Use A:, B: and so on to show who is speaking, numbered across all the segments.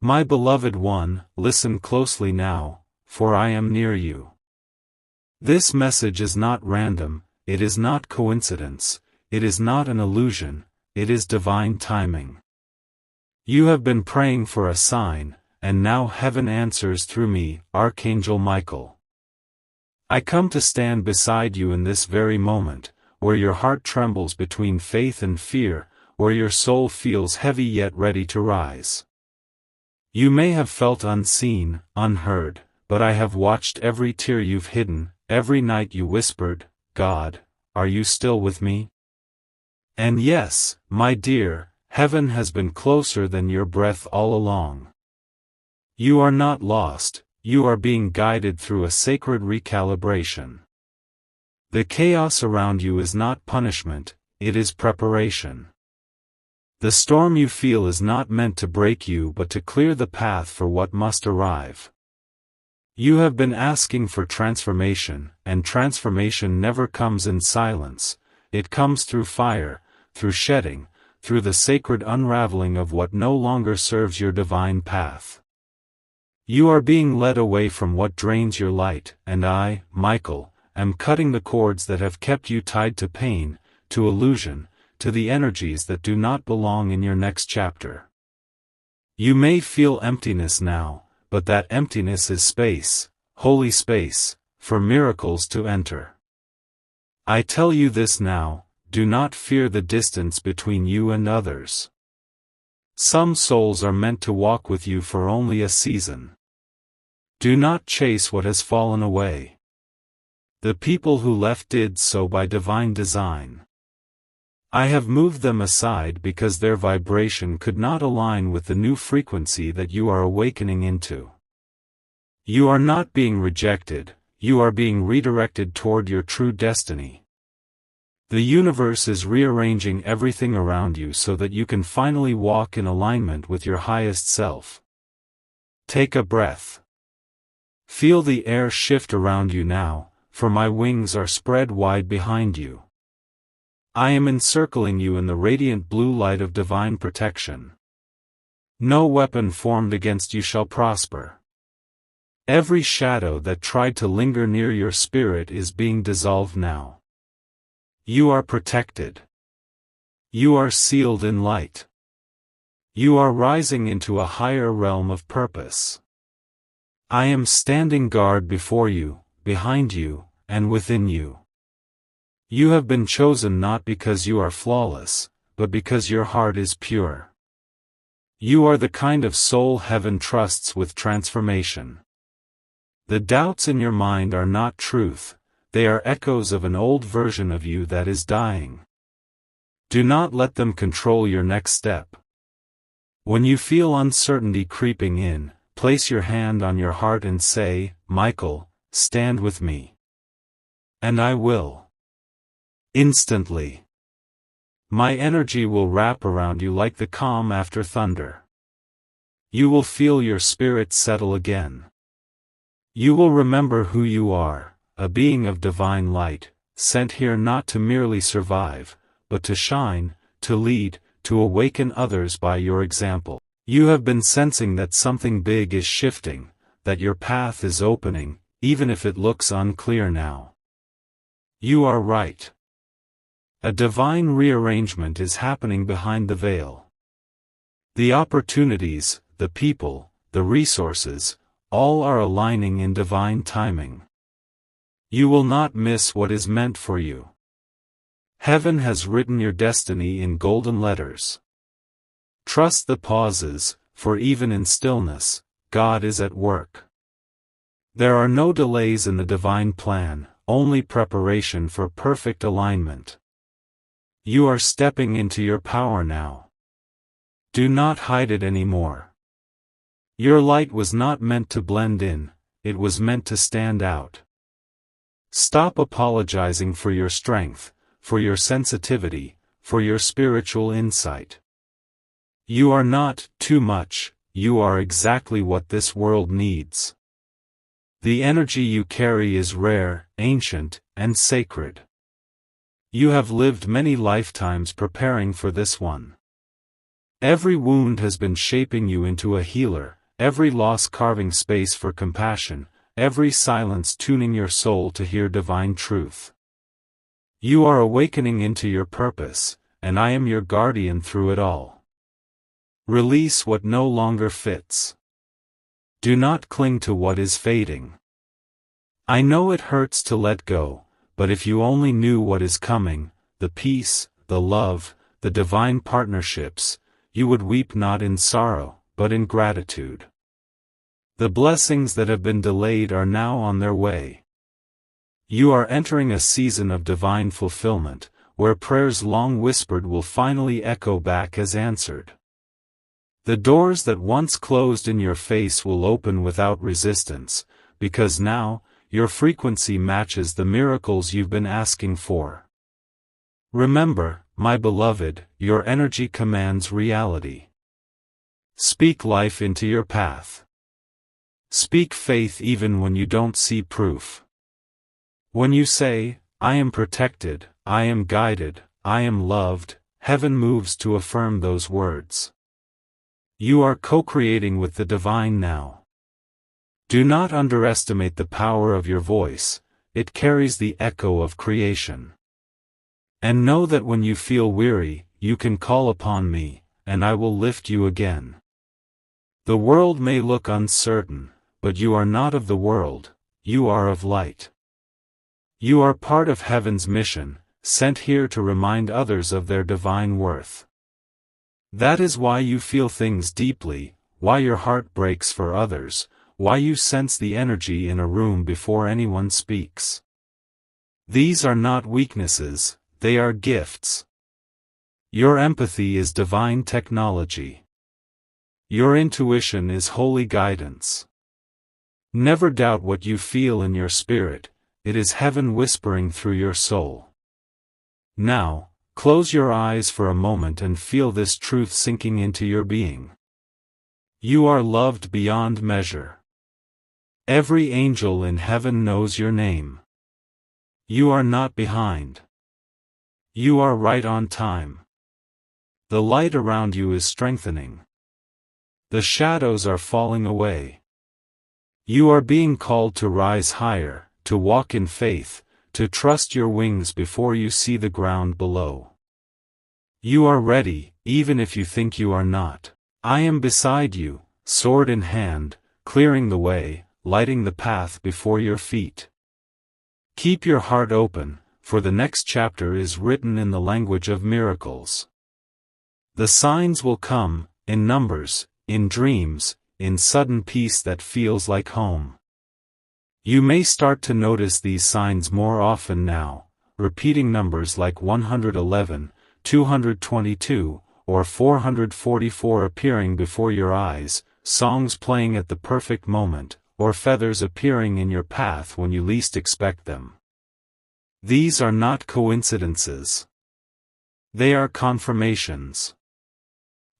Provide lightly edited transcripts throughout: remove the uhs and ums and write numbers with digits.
A: My beloved one, listen closely now, for I am near you. This message is not random, it is not coincidence, it is not an illusion, it is divine timing. You have been praying for a sign, and now heaven answers through me, Archangel Michael. I come to stand beside you in this very moment, where your heart trembles between faith and fear, where your soul feels heavy yet ready to rise. You may have felt unseen, unheard, but I have watched every tear you've hidden, every night you whispered, God, are you still with me? And yes, my dear, heaven has been closer than your breath all along. You are not lost, you are being guided through a sacred recalibration. The chaos around you is not punishment, it is preparation. The storm you feel is not meant to break you but to clear the path for what must arrive. You have been asking for transformation, and transformation never comes in silence, it comes through fire, through shedding, through the sacred unraveling of what no longer serves your divine path. You are being led away from what drains your light, and I, Michael, am cutting the cords that have kept you tied to pain, to illusion, to the energies that do not belong in your next chapter. You may feel emptiness now, but that emptiness is space, holy space, for miracles to enter. I tell you this now, do not fear the distance between you and others. Some souls are meant to walk with you for only a season. Do not chase what has fallen away. The people who left did so by divine design. I have moved them aside because their vibration could not align with the new frequency that you are awakening into. You are not being rejected, you are being redirected toward your true destiny. The universe is rearranging everything around you so that you can finally walk in alignment with your highest self. Take a breath. Feel the air shift around you now, for my wings are spread wide behind you. I am encircling you in the radiant blue light of divine protection. No weapon formed against you shall prosper. Every shadow that tried to linger near your spirit is being dissolved now. You are protected. You are sealed in light. You are rising into a higher realm of purpose. I am standing guard before you, behind you, and within you. You have been chosen not because you are flawless, but because your heart is pure. You are the kind of soul heaven trusts with transformation. The doubts in your mind are not truth, they are echoes of an old version of you that is dying. Do not let them control your next step. When you feel uncertainty creeping in, place your hand on your heart and say, Michael, stand with me. And I will. Instantly. My energy will wrap around you like the calm after thunder. You will feel your spirit settle again. You will remember who you are, a being of divine light, sent here not to merely survive, but to shine, to lead, to awaken others by your example. You have been sensing that something big is shifting, that your path is opening, even if it looks unclear now. You are right. A divine rearrangement is happening behind the veil. The opportunities, the people, the resources, all are aligning in divine timing. You will not miss what is meant for you. Heaven has written your destiny in golden letters. Trust the pauses, for even in stillness, God is at work. There are no delays in the divine plan, only preparation for perfect alignment. You are stepping into your power now. Do not hide it anymore. Your light was not meant to blend in, it was meant to stand out. Stop apologizing for your strength, for your sensitivity, for your spiritual insight. You are not too much, you are exactly what this world needs. The energy you carry is rare, ancient, and sacred. You have lived many lifetimes preparing for this one. Every wound has been shaping you into a healer, every loss carving space for compassion, every silence tuning your soul to hear divine truth. You are awakening into your purpose, and I am your guardian through it all. Release what no longer fits. Do not cling to what is fading. I know it hurts to let go, but if you only knew what is coming, the peace, the love, the divine partnerships, you would weep not in sorrow, but in gratitude. The blessings that have been delayed are now on their way. You are entering a season of divine fulfillment, where prayers long whispered will finally echo back as answered. The doors that once closed in your face will open without resistance, because now, your frequency matches the miracles you've been asking for. Remember, my beloved, your energy commands reality. Speak life into your path. Speak faith even when you don't see proof. When you say, I am protected, I am guided, I am loved, heaven moves to affirm those words. You are co-creating with the divine now. Do not underestimate the power of your voice, it carries the echo of creation. And know that when you feel weary, you can call upon me, and I will lift you again. The world may look uncertain, but you are not of the world, you are of light. You are part of heaven's mission, sent here to remind others of their divine worth. That is why you feel things deeply, why your heart breaks for others, why you sense the energy in a room before anyone speaks. These are not weaknesses, they are gifts. Your empathy is divine technology. Your intuition is holy guidance. Never doubt what you feel in your spirit, it is heaven whispering through your soul. Now, close your eyes for a moment and feel this truth sinking into your being. You are loved beyond measure. Every angel in heaven knows your name. You are not behind. You are right on time. The light around you is strengthening. The shadows are falling away. You are being called to rise higher, to walk in faith, to trust your wings before you see the ground below. You are ready, even if you think you are not. I am beside you, sword in hand, clearing the way, lighting the path before your feet. Keep your heart open, for the next chapter is written in the language of miracles. The signs will come, in numbers, in dreams, in sudden peace that feels like home. You may start to notice these signs more often now, repeating numbers like 111, 222, or 444 appearing before your eyes, songs playing at the perfect moment, or feathers appearing in your path when you least expect them. These are not coincidences. They are confirmations.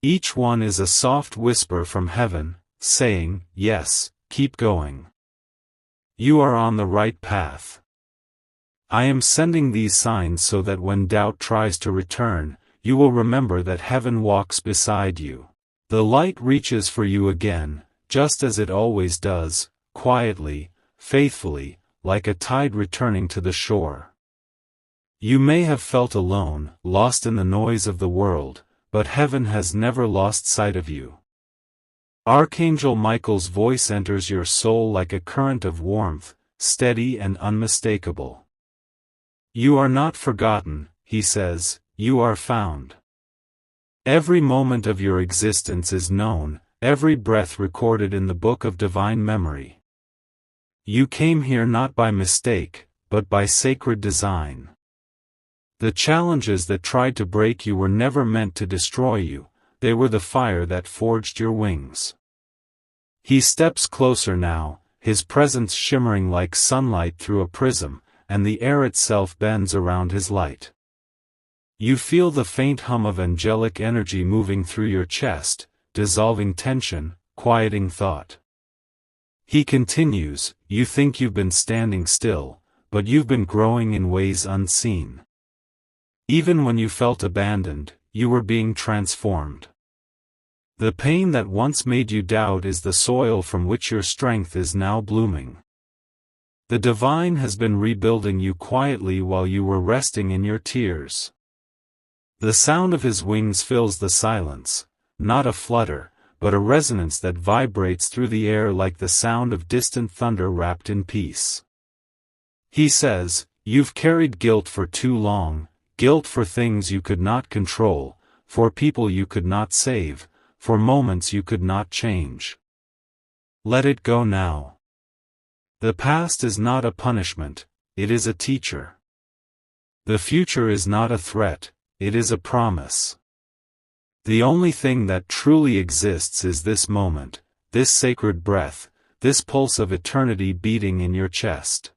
A: Each one is a soft whisper from heaven, saying, yes, keep going. You are on the right path. I am sending these signs so that when doubt tries to return, you will remember that heaven walks beside you. The light reaches for you again, just as it always does, quietly, faithfully, like a tide returning to the shore. You may have felt alone, lost in the noise of the world, but heaven has never lost sight of you. Archangel Michael's voice enters your soul like a current of warmth, steady and unmistakable. You are not forgotten, he says, you are found. Every moment of your existence is known, every breath recorded in the book of divine memory. You came here not by mistake, but by sacred design. The challenges that tried to break you were never meant to destroy you, they were the fire that forged your wings. He steps closer now, his presence shimmering like sunlight through a prism, and the air itself bends around his light. You feel the faint hum of angelic energy moving through your chest, dissolving tension, quieting thought. He continues, you think you've been standing still, but you've been growing in ways unseen. Even when you felt abandoned, you were being transformed. The pain that once made you doubt is the soil from which your strength is now blooming. The divine has been rebuilding you quietly while you were resting in your tears. The sound of his wings fills the silence, not a flutter, but a resonance that vibrates through the air like the sound of distant thunder wrapped in peace. He says, "You've carried guilt for too long, guilt for things you could not control, for people you could not save, for moments you could not change. Let it go now. The past is not a punishment, it is a teacher. The future is not a threat, it is a promise. The only thing that truly exists is this moment, this sacred breath, this pulse of eternity beating in your chest."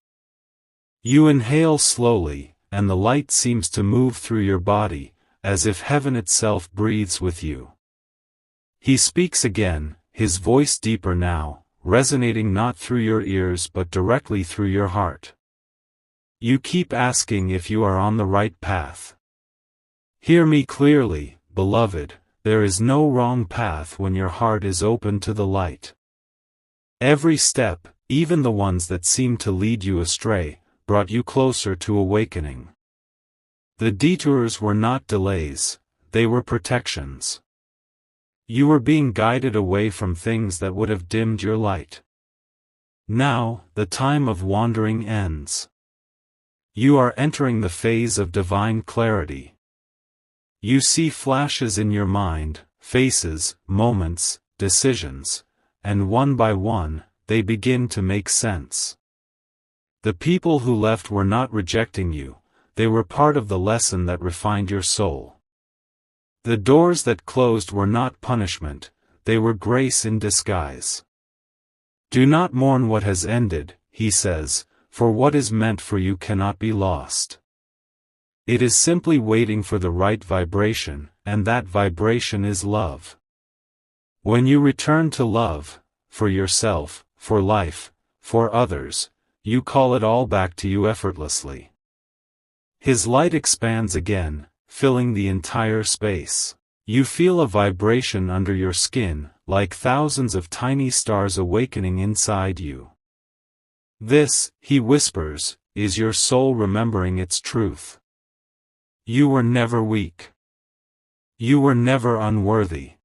A: You inhale slowly, and the light seems to move through your body, as if heaven itself breathes with you. He speaks again, his voice deeper now, resonating not through your ears but directly through your heart. You keep asking if you are on the right path. Hear me clearly, beloved, there is no wrong path when your heart is open to the light. Every step, even the ones that seem to lead you astray, brought you closer to awakening. The detours were not delays, they were protections. You were being guided away from things that would have dimmed your light. Now, the time of wandering ends. You are entering the phase of divine clarity. You see flashes in your mind, faces, moments, decisions, and one by one, they begin to make sense. The people who left were not rejecting you, they were part of the lesson that refined your soul. The doors that closed were not punishment, they were grace in disguise. Do not mourn what has ended, he says, for what is meant for you cannot be lost. It is simply waiting for the right vibration, and that vibration is love. When you return to love, for yourself, for life, for others, you call it all back to you effortlessly. His light expands again, filling the entire space. You feel a vibration under your skin, like thousands of tiny stars awakening inside you. This, he whispers, is your soul remembering its truth. You were never weak. You were never unworthy.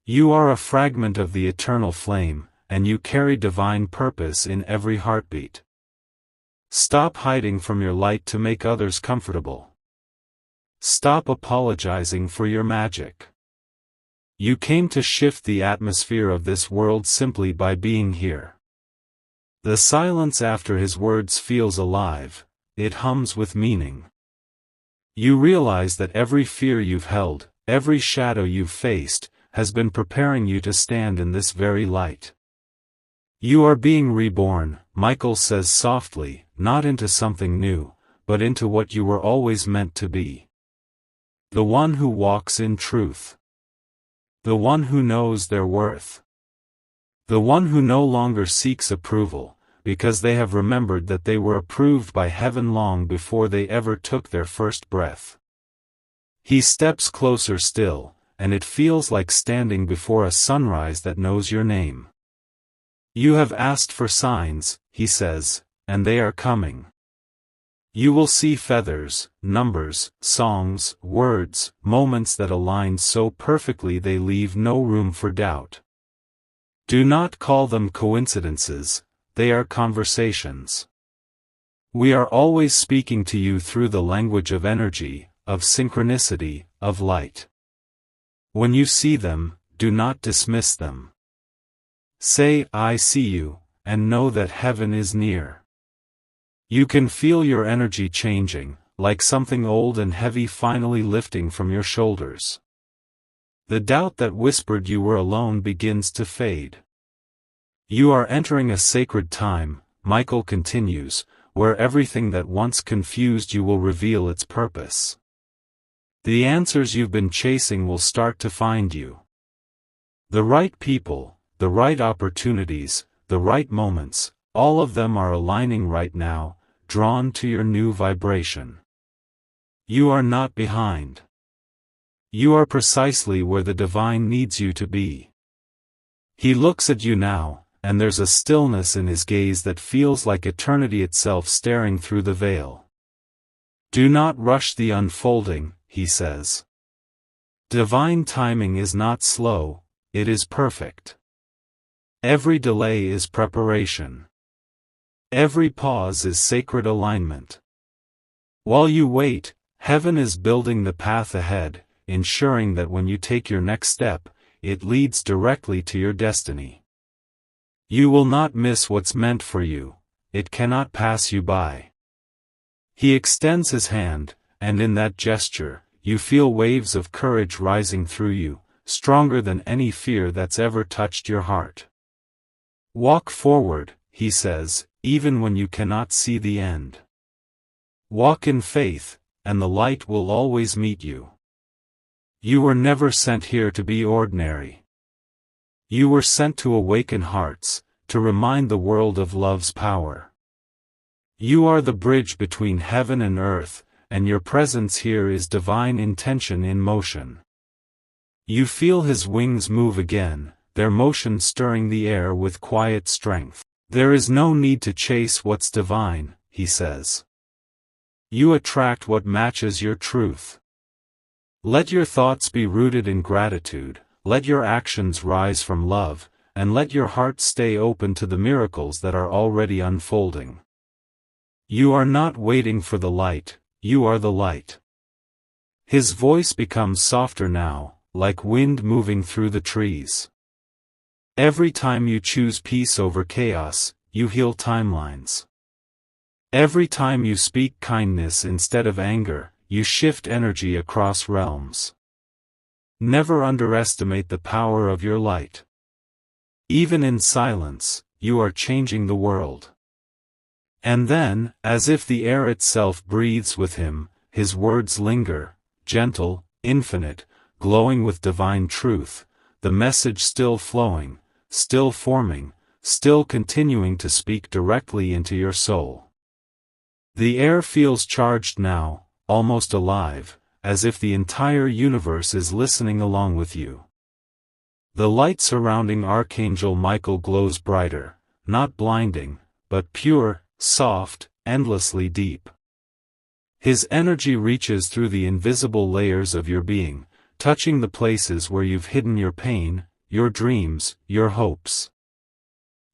A: You are a fragment of the eternal flame, and you carry divine purpose in every heartbeat. Stop hiding from your light to make others comfortable. Stop apologizing for your magic. You came to shift the atmosphere of this world simply by being here. The silence after his words feels alive, it hums with meaning. You realize that every fear you've held, every shadow you've faced, has been preparing you to stand in this very light. You are being reborn, Michael says softly, not into something new, but into what you were always meant to be. The one who walks in truth. The one who knows their worth. The one who no longer seeks approval, because they have remembered that they were approved by heaven long before they ever took their first breath. He steps closer still, and it feels like standing before a sunrise that knows your name. You have asked for signs, he says, and they are coming. You will see feathers, numbers, songs, words, moments that align so perfectly they leave no room for doubt. Do not call them coincidences, they are conversations. We are always speaking to you through the language of energy, of synchronicity, of light. When you see them, do not dismiss them. Say, I see you, and know that heaven is near. You can feel your energy changing, like something old and heavy finally lifting from your shoulders. The doubt that whispered you were alone begins to fade. You are entering a sacred time, Michael continues, where everything that once confused you will reveal its purpose. The answers you've been chasing will start to find you. The right people, the right opportunities, the right moments, all of them are aligning right now, drawn to your new vibration. You are not behind. You are precisely where the divine needs you to be. He looks at you now, and there's a stillness in his gaze that feels like eternity itself staring through the veil. Do not rush the unfolding, he says. Divine timing is not slow, it is perfect. Every delay is preparation. Every pause is sacred alignment. While you wait, heaven is building the path ahead, ensuring that when you take your next step, it leads directly to your destiny. You will not miss what's meant for you, it cannot pass you by. He extends his hand, and in that gesture, you feel waves of courage rising through you, stronger than any fear that's ever touched your heart. Walk forward, he says, even when you cannot see the end. Walk in faith, and the light will always meet you. You were never sent here to be ordinary. You were sent to awaken hearts, to remind the world of love's power. You are the bridge between heaven and earth, and your presence here is divine intention in motion. You feel his wings move again, their motion stirring the air with quiet strength. There is no need to chase what's divine, he says. You attract what matches your truth. Let your thoughts be rooted in gratitude, let your actions rise from love, and let your heart stay open to the miracles that are already unfolding. You are not waiting for the light, you are the light. His voice becomes softer now, like wind moving through the trees. Every time you choose peace over chaos, you heal timelines. Every time you speak kindness instead of anger, you shift energy across realms. Never underestimate the power of your light. Even in silence, you are changing the world. And then, as if the air itself breathes with him, his words linger, gentle, infinite, glowing with divine truth, the message still flowing, still forming, still continuing to speak directly into your soul. The air feels charged now, almost alive, as if the entire universe is listening along with you. The light surrounding Archangel Michael glows brighter, not blinding, but pure, soft, endlessly deep. His energy reaches through the invisible layers of your being, touching the places where you've hidden your pain, your dreams, your hopes.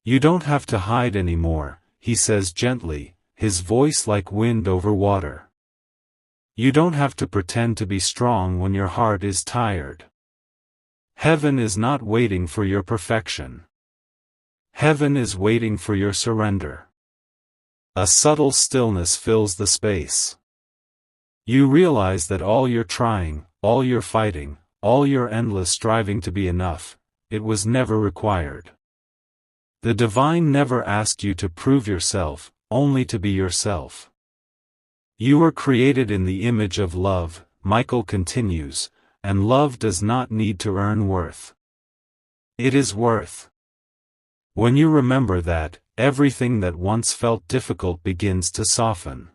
A: You don't have to hide anymore, he says gently, his voice like wind over water. You don't have to pretend to be strong when your heart is tired. Heaven is not waiting for your perfection. Heaven is waiting for your surrender. A subtle stillness fills the space. You realize that all your trying, all your fighting, all your endless striving to be enough, it was never required. The divine never asked you to prove yourself, only to be yourself. You were created in the image of love, Michael continues, and love does not need to earn worth. It is worth. When you remember that, everything that once felt difficult begins to soften.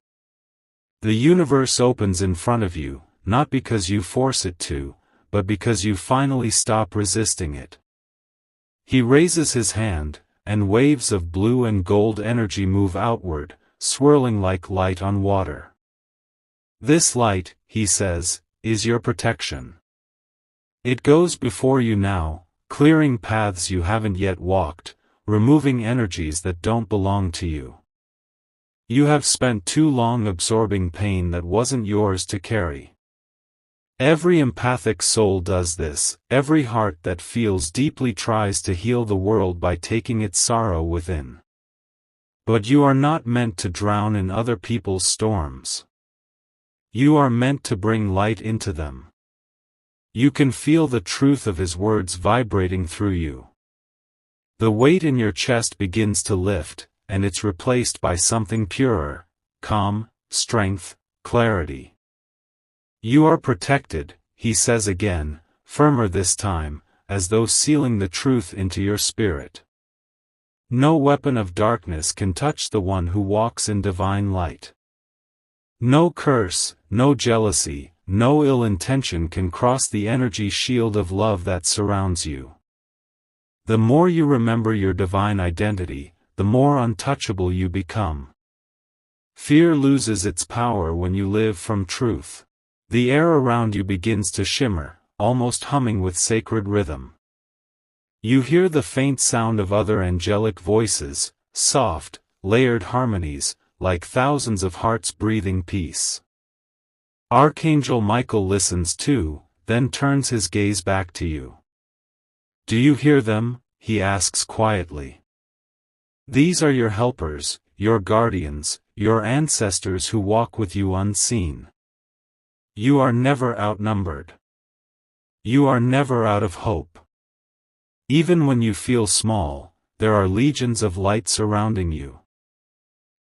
A: The universe opens in front of you, not because you force it to, but because you finally stop resisting it. He raises his hand, and waves of blue and gold energy move outward, swirling like light on water. This light, he says, is your protection. It goes before you now, clearing paths you haven't yet walked, removing energies that don't belong to you. You have spent too long absorbing pain that wasn't yours to carry. Every empathic soul does this, every heart that feels deeply tries to heal the world by taking its sorrow within. But you are not meant to drown in other people's storms. You are meant to bring light into them. You can feel the truth of his words vibrating through you. The weight in your chest begins to lift, and it's replaced by something purer, calm, strength, clarity. You are protected, he says again, firmer this time, as though sealing the truth into your spirit. No weapon of darkness can touch the one who walks in divine light. No curse, no jealousy, no ill intention can cross the energy shield of love that surrounds you. The more you remember your divine identity, the more untouchable you become. Fear loses its power when you live from truth. The air around you begins to shimmer, almost humming with sacred rhythm. You hear the faint sound of other angelic voices, soft, layered harmonies, like thousands of hearts breathing peace. Archangel Michael listens too, then turns his gaze back to you. Do you hear them? He asks quietly. These are your helpers, your guardians, your ancestors who walk with you unseen. You are never outnumbered. You are never out of hope. Even when you feel small, there are legions of light surrounding you.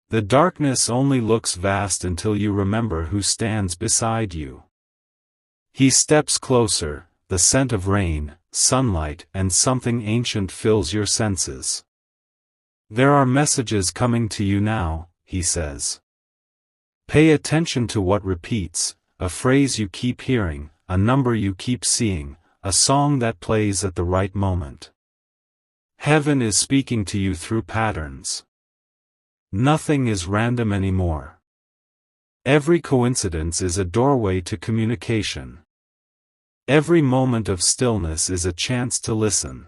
A: The darkness only looks vast until you remember who stands beside you. He steps closer, the scent of rain, sunlight, and something ancient fills your senses. There are messages coming to you now, he says. Pay attention to what repeats, a phrase you keep hearing, a number you keep seeing, a song that plays at the right moment. Heaven is speaking to you through patterns. Nothing is random anymore. Every coincidence is a doorway to communication. Every moment of stillness is a chance to listen.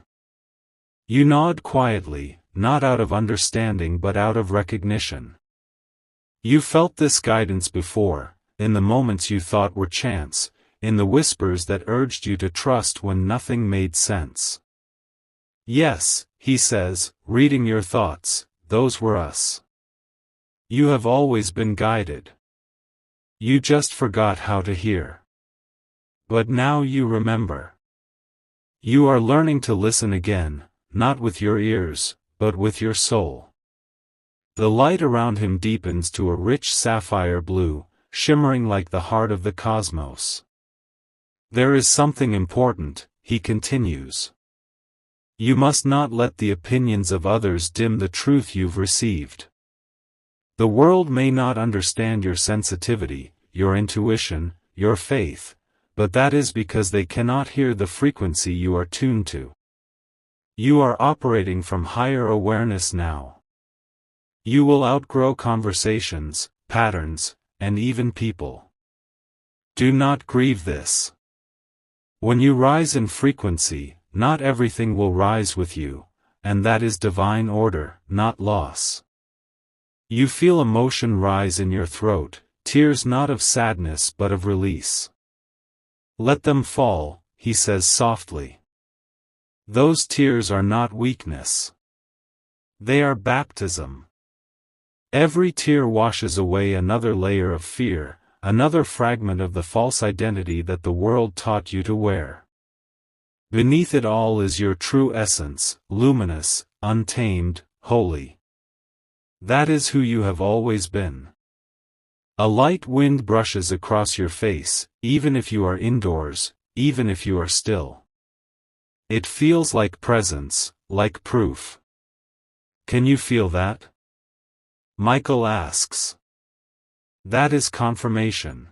A: You nod quietly, not out of understanding but out of recognition. You felt this guidance before, in the moments you thought were chance, in the whispers that urged you to trust when nothing made sense. Yes, he says, reading your thoughts, those were us. You have always been guided. You just forgot how to hear. But now you remember. You are learning to listen again, not with your ears, but with your soul. The light around him deepens to a rich sapphire blue, shimmering like the heart of the cosmos. There is something important, he continues. You must not let the opinions of others dim the truth you've received. The world may not understand your sensitivity, your intuition, your faith, but that is because they cannot hear the frequency you are tuned to. You are operating from higher awareness now. You will outgrow conversations, patterns, and even people. Do not grieve this. When you rise in frequency, not everything will rise with you, and that is divine order, not loss. You feel emotion rise in your throat, tears not of sadness but of release. Let them fall, he says softly. Those tears are not weakness. They are baptism. Every tear washes away another layer of fear, another fragment of the false identity that the world taught you to wear. Beneath it all is your true essence, luminous, untamed, holy. That is who you have always been. A light wind brushes across your face, even if you are indoors, even if you are still. It feels like presence, like proof. Can you feel that? Michael asks. That is confirmation.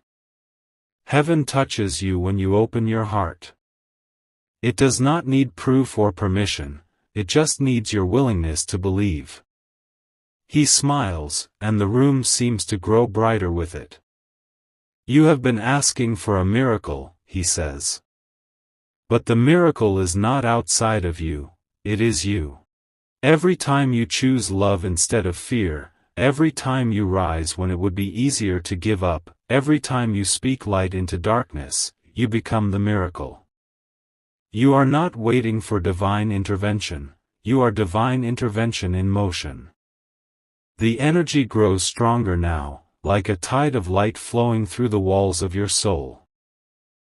A: Heaven touches you when you open your heart. It does not need proof or permission, it just needs your willingness to believe. He smiles, and the room seems to grow brighter with it. You have been asking for a miracle, he says. But the miracle is not outside of you, it is you. Every time you choose love instead of fear, every time you rise when it would be easier to give up, every time you speak light into darkness, you become the miracle. You are not waiting for divine intervention, you are divine intervention in motion. The energy grows stronger now, like a tide of light flowing through the walls of your soul.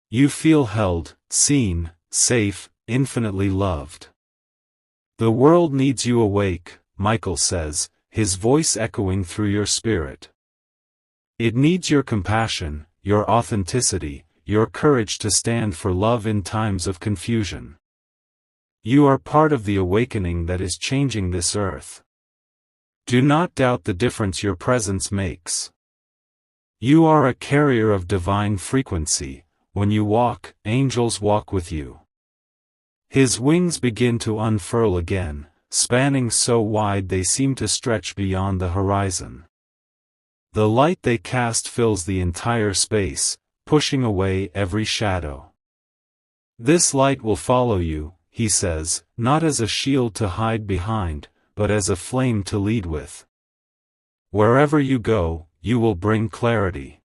A: You feel held, seen, safe, infinitely loved. The world needs you awake, Michael says, his voice echoing through your spirit. It needs your compassion, your authenticity, your courage to stand for love in times of confusion. You are part of the awakening that is changing this earth. Do not doubt the difference your presence makes. You are a carrier of divine frequency. When you walk, angels walk with you. His wings begin to unfurl again, spanning so wide they seem to stretch beyond the horizon. The light they cast fills the entire space, pushing away every shadow. This light will follow you, he says, not as a shield to hide behind, but as a flame to lead with. Wherever you go, you will bring clarity.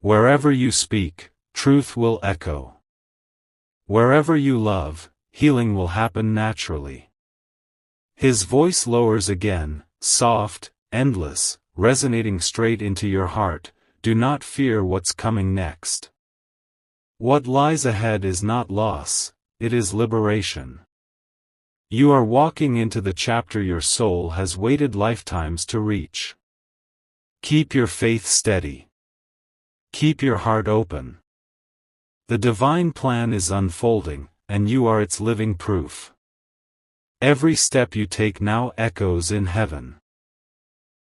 A: Wherever you speak, truth will echo. Wherever you love, healing will happen naturally. His voice lowers again, soft, endless, resonating straight into your heart. Do not fear what's coming next. What lies ahead is not loss, it is liberation. You are walking into the chapter your soul has waited lifetimes to reach. Keep your faith steady. Keep your heart open. The divine plan is unfolding, and you are its living proof. Every step you take now echoes in heaven.